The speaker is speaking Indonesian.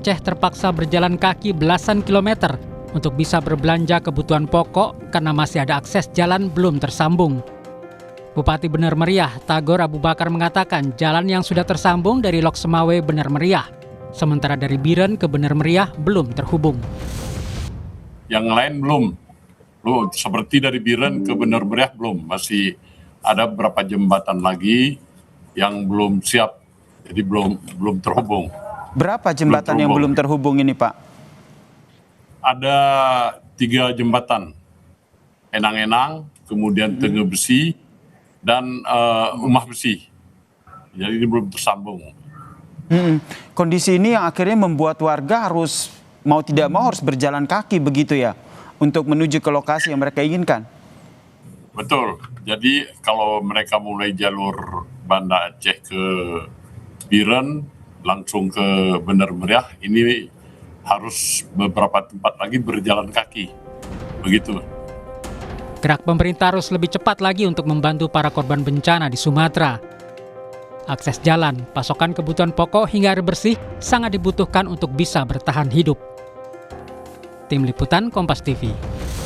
Aceh terpaksa berjalan kaki belasan kilometer untuk bisa berbelanja kebutuhan pokok karena masih ada akses jalan belum tersambung. Bupati Bener Meriah, Tagor Abu Bakar mengatakan jalan yang sudah tersambung dari Lok Semawe Bener Meriah, sementara dari Biren ke Bener Meriah belum terhubung. Yang lain belum, seperti dari Biren ke Bener Meriah belum, masih ada beberapa jembatan lagi yang belum siap, jadi belum terhubung. Berapa jembatan yang belum terhubung ini, Pak? Ada 3 jembatan, Enang-Enang, kemudian Tengah Besi, dan Umah Besi. Jadi ini belum tersambung. Kondisi ini yang akhirnya membuat warga harus mau tidak mau harus berjalan kaki begitu ya, untuk menuju ke lokasi yang mereka inginkan. Betul. Jadi kalau mereka mulai jalur Banda Aceh ke Biren langsung ke Bener Meriah, ini harus beberapa tempat lagi berjalan kaki. Begitu. Gerak pemerintah harus lebih cepat lagi untuk membantu para korban bencana di Sumatera. Akses jalan, pasokan kebutuhan pokok hingga air bersih sangat dibutuhkan untuk bisa bertahan hidup. Tim Liputan Kompas TV.